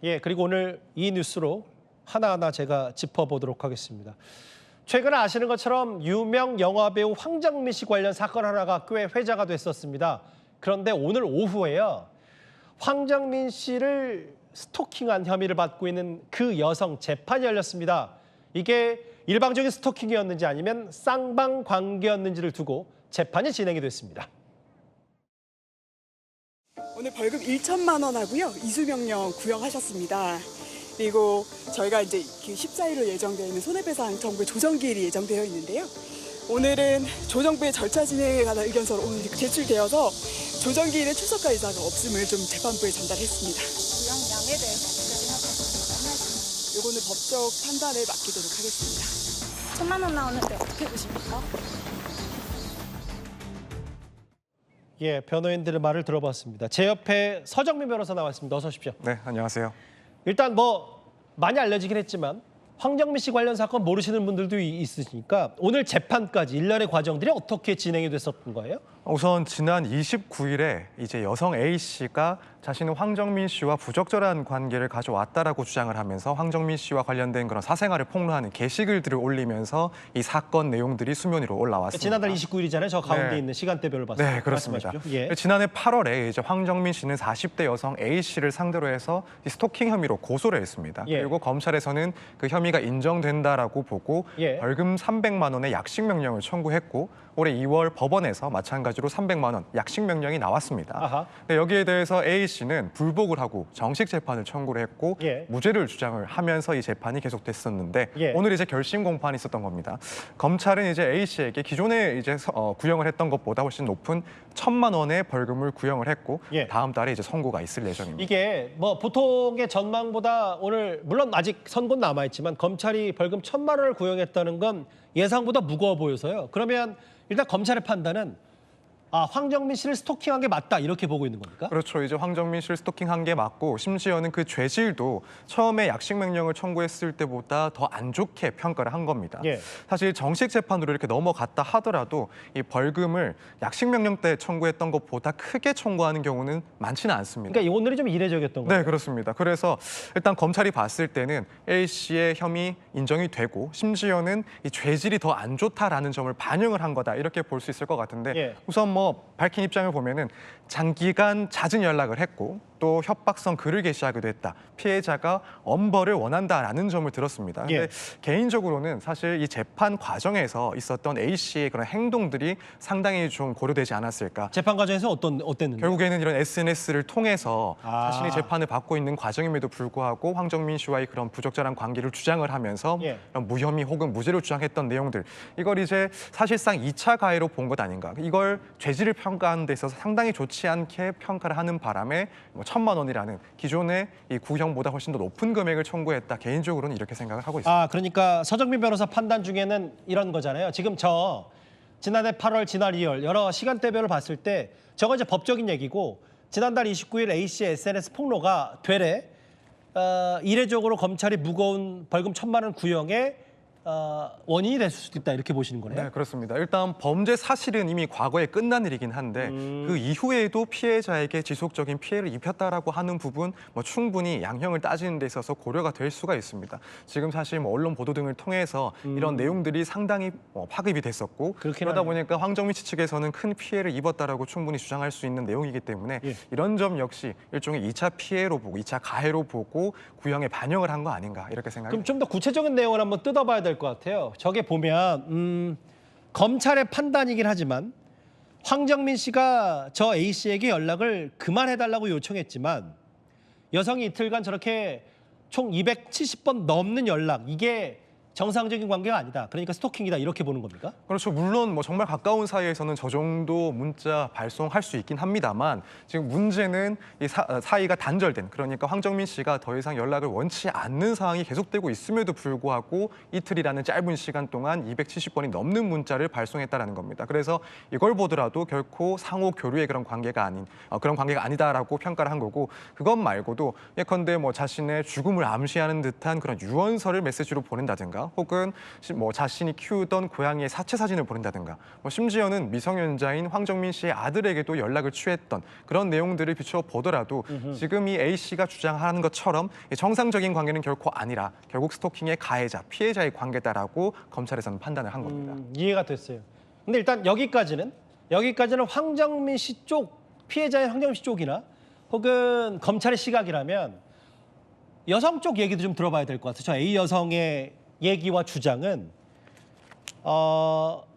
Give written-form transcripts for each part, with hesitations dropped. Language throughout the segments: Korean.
예, 그리고 오늘 이 뉴스로 하나하나 제가 짚어보도록 하겠습니다. 최근 아시는 것처럼 유명 영화배우 황정민 씨 관련 사건 하나가 꽤 회자가 됐었습니다. 그런데 오늘 오후에요, 황정민 씨를 스토킹한 혐의를 받고 있는 그 여성 재판이 열렸습니다. 이게 일방적인 스토킹이었는지 아니면 쌍방 관계였는지를 두고 재판이 진행이 됐습니다. 오늘 벌금 1천만 원 하고요. 이수명령 구형하셨습니다. 그리고 저희가 이제 14일로 예정되어 있는 손해배상 청구 조정기일이 예정되어 있는데요. 오늘은 조정부의 절차 진행에 관한 의견서로 오늘 제출되어서 조정기일에 출석할 의사가 없음을 좀 재판부에 전달했습니다. 구형량에 대해서 어떻게 생각하십니까? 이거는 법적 판단에 맡기도록 하겠습니다. 1천만 원 나오는데 어떻게 보십니까? 예, 변호인들의 말을 들어봤습니다. 제 옆에 서정민 변호사 나왔습니다. 어서 오십시오. 네, 안녕하세요. 일단 많이 알려지긴 했지만 황정민 씨 관련 사건 모르시는 분들도 있으시니까 오늘 재판까지 일련의 과정들이 어떻게 진행이 됐었던 거예요? 우선 지난 29일에 이제 여성 A 씨가 자신은 황정민 씨와 부적절한 관계를 가져왔다라고 주장을 하면서 황정민 씨와 관련된 그런 사생활을 폭로하는 게시글들을 올리면서 이 사건 내용들이 수면 위로 올라왔습니다. 지난달 29일이잖아요. 저 가운데 네. 있는 시간대별로 봤을 때. 네, 그렇습니다. 예. 지난해 8월에 이제 황정민 씨는 40대 여성 A 씨를 상대로 해서 스토킹 혐의로 고소를 했습니다. 예. 그리고 검찰에서는 그 혐의가 인정된다라고 보고 예. 벌금 300만 원의 약식 명령을 청구했고 올해 2월 법원에서 마찬가지로 300만 원 약식 명령이 나왔습니다. 아하. 네, 여기에 대해서 A 씨는 불복을 하고 정식 재판을 청구를 했고 예. 무죄를 주장을 하면서 이 재판이 계속됐었는데 예. 오늘 이제 결심 공판이 있었던 겁니다. 검찰은 이제 A 씨에게 기존에 이제 구형을 했던 것보다 훨씬 높은 1,000만 원의 벌금을 구형을 했고 예. 다음 달에 이제 선고가 있을 예정입니다. 이게 보통의 전망보다 오늘 물론 아직 선고는 남아있지만 검찰이 벌금 1,000만 원을 구형했다는 건 예상보다 무거워 보여서요. 그러면 일단 검찰의 판단은 황정민 씨를 스토킹한 게 맞다 이렇게 보고 있는 겁니까? 그렇죠. 이제 황정민 씨를 스토킹한 게 맞고 심지어는 그 죄질도 처음에 약식 명령을 청구했을 때보다 더 안 좋게 평가를 한 겁니다. 예. 사실 정식 재판으로 이렇게 넘어갔다 하더라도 이 벌금을 약식 명령 때 청구했던 것보다 크게 청구하는 경우는 많지는 않습니다. 그러니까 오늘이 좀 이례적이었던 거예요. 네, 그렇습니다. 그래서 일단 검찰이 봤을 때는 A 씨의 혐의 인정이 되고 심지어는 이 죄질이 더 안 좋다라는 점을 반영을 한 거다 이렇게 볼 수 있을 것 같은데 예. 우선 밝힌 입장을 보면은 장기간 잦은 연락을 했고 또 협박성 글을 게시하기도 했다. 피해자가 엄벌을 원한다라는 점을 들었습니다. 근데 예. 개인적으로는 사실 이 재판 과정에서 있었던 A 씨의 그런 행동들이 상당히 좀 고려되지 않았을까. 재판 과정에서 어땠는데? 결국에는 이런 SNS를 통해서 아. 자신이 재판을 받고 있는 과정임에도 불구하고 황정민 씨와의 그런 부적절한 관계를 주장을 하면서 예. 그런 무혐의 혹은 무죄를 주장했던 내용들 이걸 이제 사실상 2차 가해로 본 것 아닌가. 이걸 죄질을 평가하는 데 있어서 상당히 좋지 않게 평가를 하는 바람에 1,000만 원이라는 기존의 이 구형보다 훨씬 더 높은 금액을 청구했다. 개인적으로는 이렇게 생각을 하고 있습니다. 그러니까 서정민 변호사 판단 중에는 이런 거잖아요. 지금 지난해 8월, 지난 2월 여러 시간대별을 봤을 때 저건 이제 법적인 얘기고 지난달 29일 A 씨의 SNS 폭로가 되레 이례적으로 검찰이 무거운 벌금 1,000만 원 구형에 원인이 될 수도 있다 이렇게 보시는 거네요. 네, 그렇습니다. 일단 범죄 사실은 이미 과거에 끝난 일이긴 한데 그 이후에도 피해자에게 지속적인 피해를 입혔다라고 하는 부분 충분히 양형을 따지는 데 있어서 고려가 될 수가 있습니다. 지금 사실 언론 보도 등을 통해서 이런 내용들이 상당히 파급이 됐었고 그러다 하네요. 보니까 황정민 씨 측에서는 큰 피해를 입었다라고 충분히 주장할 수 있는 내용이기 때문에 예. 이런 점 역시 일종의 2차 피해로 보고 2차 가해로 보고 구형에 반영을 한 거 아닌가 이렇게 그럼 생각합니다. 좀 더 구체적인 내용을 한번 뜯어봐야 될 것 같아요. 저게 보면 검찰의 판단이긴 하지만 황정민 씨가 저 A 씨에게 연락을 그만해달라고 요청했지만 여성이 이틀간 저렇게 총 270번 넘는 연락, 이게 정상적인 관계가 아니다. 그러니까 스토킹이다 이렇게 보는 겁니까? 그렇죠. 물론 정말 가까운 사이에서는 저 정도 문자 발송할 수 있긴 합니다만 지금 문제는 이 사이가 단절된, 그러니까 황정민 씨가 더 이상 연락을 원치 않는 상황이 계속되고 있음에도 불구하고 이틀이라는 짧은 시간 동안 270번이 넘는 문자를 발송했다라는 겁니다. 그래서 이걸 보더라도 결코 상호 교류의 그런 관계가 아니다라고 평가를 한 거고, 그것 말고도 예컨대 자신의 죽음을 암시하는 듯한 그런 유언서를 메시지로 보낸다든가 한다든가 혹은 뭐 자신이 키우던 고양이의 사체 사진을 보낸다든가 뭐 심지어는 미성년자인 황정민 씨의 아들에게도 연락을 취했던 그런 내용들을 비춰보더라도 지금 이 A 씨가 주장하는 것처럼 정상적인 관계는 결코 아니라 결국 스토킹의 가해자, 피해자의 관계다라고 검찰에서는 판단을 한 겁니다. 이해가 됐어요. 근데 일단 여기까지는 황정민 씨 쪽, 피해자인 황정민 씨 쪽이나 혹은 검찰의 시각이라면 여성 쪽 얘기도 좀 들어봐야 될 것 같아요. 저 A 여성의 얘기와 주장은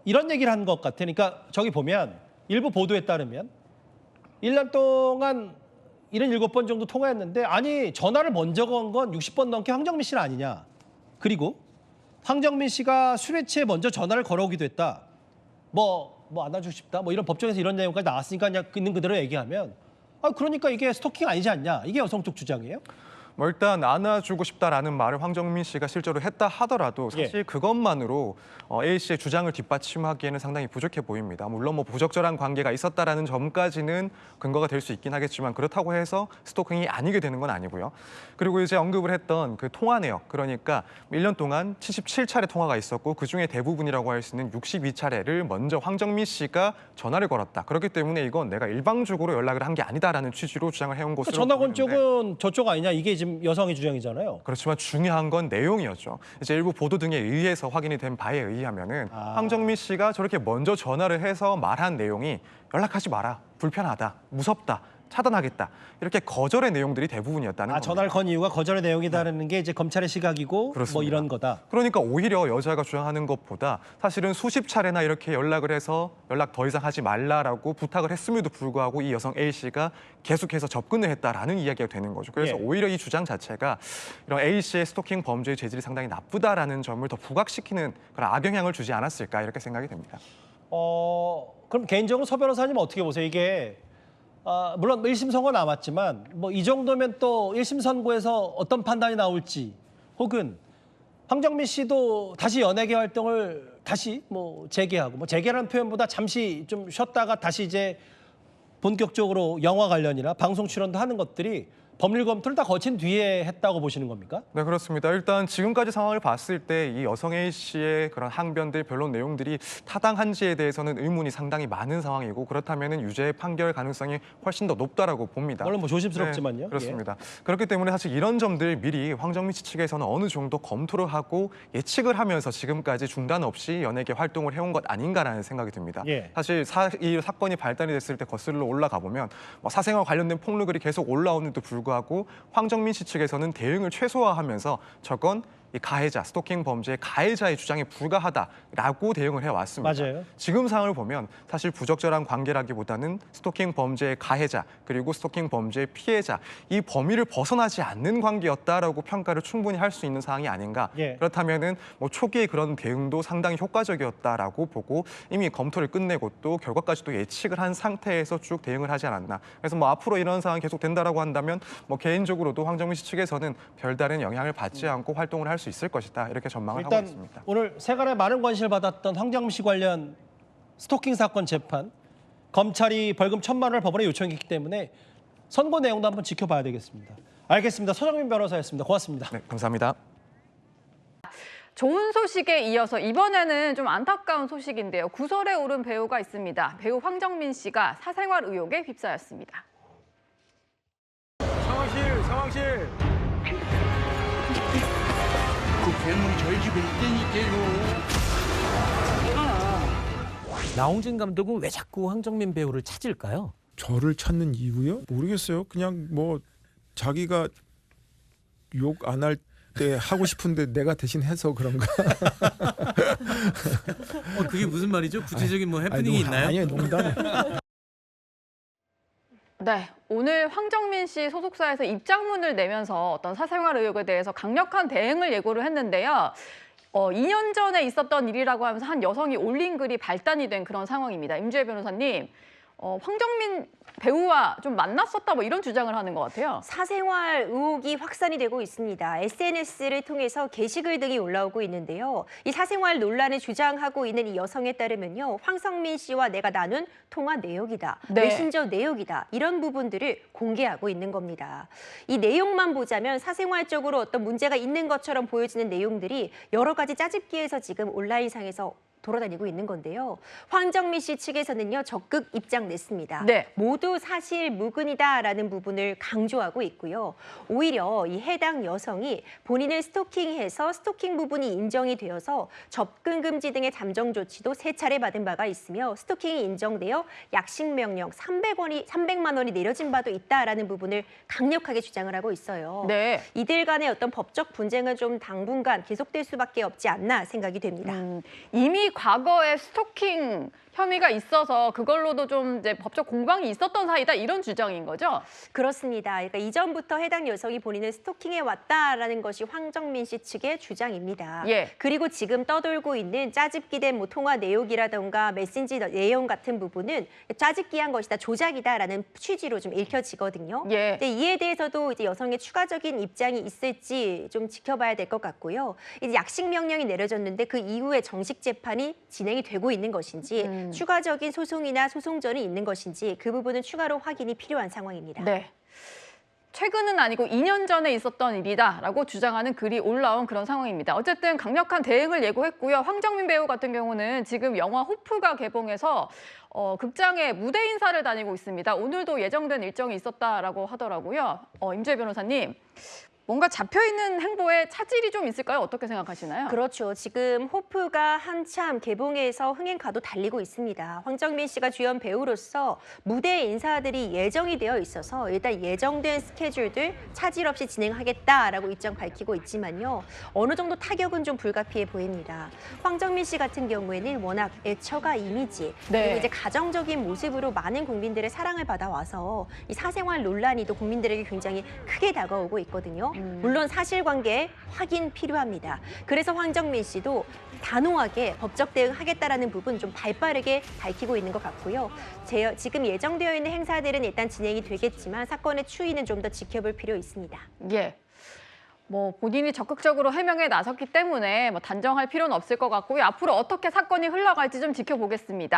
이런 얘기를 한 것 같아요. 그러니까 저기 보면 일부 보도에 따르면 1년 동안 77번 정도 통화했는데 아니 전화를 먼저 건 건 60번 넘게 황정민 씨는 아니냐. 그리고 황정민 씨가 술에 취해 먼저 전화를 걸어오기도 했다. 뭐 안아주고 싶다. 뭐 이런 법정에서 이런 내용까지 나왔으니까 그냥 있는 그대로 얘기하면 그러니까 이게 스토킹 아니지 않냐. 이게 여성 쪽 주장이에요? 뭐 일단 안아주고 싶다라는 말을 황정민 씨가 실제로 했다 하더라도 사실 그것만으로 A 씨의 주장을 뒷받침하기에는 상당히 부족해 보입니다. 물론 뭐 부적절한 관계가 있었다라는 점까지는 근거가 될 수 있긴 하겠지만 그렇다고 해서 스토킹이 아니게 되는 건 아니고요. 그리고 이제 언급을 했던 그 통화 내역, 그러니까 1년 동안 77차례 통화가 있었고 그중에 대부분이라고 할 수 있는 62차례를 먼저 황정민 씨가 전화를 걸었다. 그렇기 때문에 이건 내가 일방적으로 연락을 한 게 아니다라는 취지로 주장을 해온 것으로 전화 건 보이는데 쪽은 저쪽 아니냐. 이게 지금 여성의 주장이잖아요. 그렇지만 중요한 건 내용이었죠. 이제 일부 보도 등에 의해서 확인이 된 바에 의하면은 황정민 씨가 저렇게 먼저 전화를 해서 말한 내용이 연락하지 마라, 불편하다, 무섭다, 차단하겠다 이렇게 거절의 내용들이 대부분이었다는 겁니다. 전화를 건 이유가 거절의 내용이다라는 게 이제 검찰의 시각이고 그렇습니다. 뭐 이런 거다. 그러니까 오히려 여자가 주장하는 것보다 사실은 수십 차례나 이렇게 연락을 해서 연락 더 이상 하지 말라라고 부탁을 했음에도 불구하고 이 여성 A 씨가 계속해서 접근을 했다라는 이야기가 되는 거죠. 그래서 오히려 이 주장 자체가 이런 A 씨의 스토킹 범죄의 재질이 상당히 나쁘다라는 점을 더 부각시키는 그런 악영향을 주지 않았을까 이렇게 생각이 됩니다. 그럼 개인적으로 서 변호사님 어떻게 보세요? 이게 물론 1심 선고 남았지만 뭐 이 정도면 또 1심 선고에서 어떤 판단이 나올지 혹은 황정민 씨도 다시 연예계 활동을 다시 뭐 재개하고 뭐 재개라는 표현보다 잠시 좀 쉬었다가 다시 이제 본격적으로 영화 관련이나 방송 출연도 하는 것들이 법률 검토를 다 거친 뒤에 했다고 보시는 겁니까? 네, 그렇습니다. 일단 지금까지 상황을 봤을 때 이 여성 A 씨의 그런 항변들, 변론 내용들이 타당한지에 대해서는 의문이 상당히 많은 상황이고 그렇다면 유죄 판결 가능성이 훨씬 더 높다라고 봅니다. 물론 뭐 조심스럽지만요. 네, 그렇습니다. 그렇기 때문에 사실 이런 점들 미리 황정민 씨 측에서는 어느 정도 검토를 하고 예측을 하면서 지금까지 중단 없이 연예계 활동을 해온 것 아닌가라는 생각이 듭니다. 사실 이 사건이 발단이 됐을 때 거슬러 올라가 보면 뭐 사생활 관련된 폭로글이 계속 올라오는데도 불구하고 황정민 씨 측에서는 대응을 최소화하면서 저건 이 가해자, 스토킹 범죄의 가해자의 주장에 불과하다라고 대응을 해왔습니다. 맞아요. 지금 상황을 보면 사실 부적절한 관계라기보다는 스토킹 범죄의 가해자 그리고 스토킹 범죄의 피해자 이 범위를 벗어나지 않는 관계였다라고 평가를 충분히 할 수 있는 상황이 아닌가. 그렇다면은 뭐 초기의 그런 대응도 상당히 효과적이었다라고 보고 이미 검토를 끝내고 또 결과까지도 예측을 한 상태에서 쭉 대응을 하지 않았나. 그래서 뭐 앞으로 이런 상황이 계속 된다라고 한다면 뭐 개인적으로도 황정민 씨 측에서는 별다른 영향을 받지 않고 활동을 할 수 있을 것이다 이렇게 전망을 하고 있습니다. 일단 오늘 세간에 많은 관심을 받았던 황정민 씨 관련 스토킹 사건 재판 검찰이 벌금 1,000만 원을 법원에 요청했기 때문에 선고 내용도 한번 지켜봐야 되겠습니다. 알겠습니다. 서정민 변호사였습니다. 고맙습니다. 네, 감사합니다. 좋은 소식에 이어서 이번에는 좀 안타까운 소식인데요. 구설에 오른 배우가 있습니다. 배우 황정민 씨가 사생활 의혹에 휩싸였습니다. 상황실. 그 괴물이 저희 집에 있다니까요. 나홍진 감독은 왜 자꾸 황정민 배우를 찾을까요? 저를 찾는 이유요? 모르겠어요. 그냥 뭐 자기가 욕 안 할 때 하고 싶은데 내가 대신 해서 그런가? 그게 무슨 말이죠? 구체적인 뭐 해프닝이 있나요? 아니요, 농담. 네, 오늘 황정민 씨 소속사에서 입장문을 내면서 어떤 사생활 의혹에 대해서 강력한 대응을 예고를 했는데요. 2년 전에 있었던 일이라고 하면서 한 여성이 올린 글이 발단이 된 그런 상황입니다. 임주혜 변호사님, 황정민 배우와 좀 만났었다 뭐 이런 주장을 하는 것 같아요. 사생활 의혹이 확산이 되고 있습니다. SNS를 통해서 게시글 등이 올라오고 있는데요. 이 사생활 논란을 주장하고 있는 이 여성에 따르면요. 황정민 씨와 내가 나눈 통화 내역이다. 네. 메신저 내역이다. 이런 부분들을 공개하고 있는 겁니다. 이 내용만 보자면 사생활적으로 어떤 문제가 있는 것처럼 보여지는 내용들이 여러 가지 짜집기에서 지금 온라인상에서 돌아다니고 있는 건데요. 황정민 씨 측에서는요, 적극 입장 냈습니다. 네. 모두 사실 무근이다라는 부분을 강조하고 있고요. 오히려 이 해당 여성이 본인을 스토킹해서 스토킹 부분이 인정이 되어서 접근 금지 등의 잠정 조치도 3차례 받은 바가 있으며 스토킹이 인정되어 약식 명령 300만 원이 내려진 바도 있다라는 부분을 강력하게 주장을 하고 있어요. 네. 이들 간의 어떤 법적 분쟁은 좀 당분간 계속될 수밖에 없지 않나 생각이 됩니다. 이미 과거에 스토킹 혐의가 있어서 그걸로도 좀 이제 법적 공방이 있었던 사이다 이런 주장인 거죠? 그렇습니다. 그러니까 이전부터 해당 여성이 본인을 스토킹해 왔다라는 것이 황정민 씨 측의 주장입니다. 예. 그리고 지금 떠돌고 있는 짜집기된 뭐 통화 내용이라던가 메신지 내용 같은 부분은 짜집기한 것이다, 조작이다라는 취지로 좀 읽혀지거든요. 예. 근데 이에 대해서도 이제 여성의 추가적인 입장이 있을지 좀 지켜봐야 될 것 같고요. 이제 약식 명령이 내려졌는데 그 이후에 정식 재판이 진행이 되고 있는 것인지 추가적인 소송이나 소송전이 있는 것인지 그 부분은 추가로 확인이 필요한 상황입니다. 네. 최근은 아니고 2년 전에 있었던 일이다라고 주장하는 글이 올라온 그런 상황입니다. 어쨌든 강력한 대응을 예고했고요. 황정민 배우 같은 경우는 지금 영화 호프가 개봉해서 극장에 무대 인사를 다니고 있습니다. 오늘도 예정된 일정이 있었다라고 하더라고요. 임주혜 변호사님. 뭔가 잡혀있는 행보에 차질이 좀 있을까요? 어떻게 생각하시나요? 그렇죠. 지금 호프가 한참 개봉해서 흥행가도 달리고 있습니다. 황정민 씨가 주연 배우로서 무대 인사들이 예정이 되어 있어서 일단 예정된 스케줄들 차질 없이 진행하겠다라고 입장 밝히고 있지만요. 어느 정도 타격은 좀 불가피해 보입니다. 황정민 씨 같은 경우에는 워낙 애처가 이미지 네. 그리고 이제 가정적인 모습으로 많은 국민들의 사랑을 받아와서 이 사생활 논란이 또 국민들에게 굉장히 크게 다가오고 있거든요. 물론 사실관계 확인 필요합니다. 그래서 황정민 씨도 단호하게 법적 대응하겠다라는 부분 좀 발빠르게 밝히고 있는 것 같고요. 지금 예정되어 있는 행사들은 일단 진행이 되겠지만 사건의 추이는 좀 더 지켜볼 필요 있습니다. 예. 뭐 본인이 적극적으로 해명에 나섰기 때문에 뭐 단정할 필요는 없을 것 같고요. 앞으로 어떻게 사건이 흘러갈지 좀 지켜보겠습니다.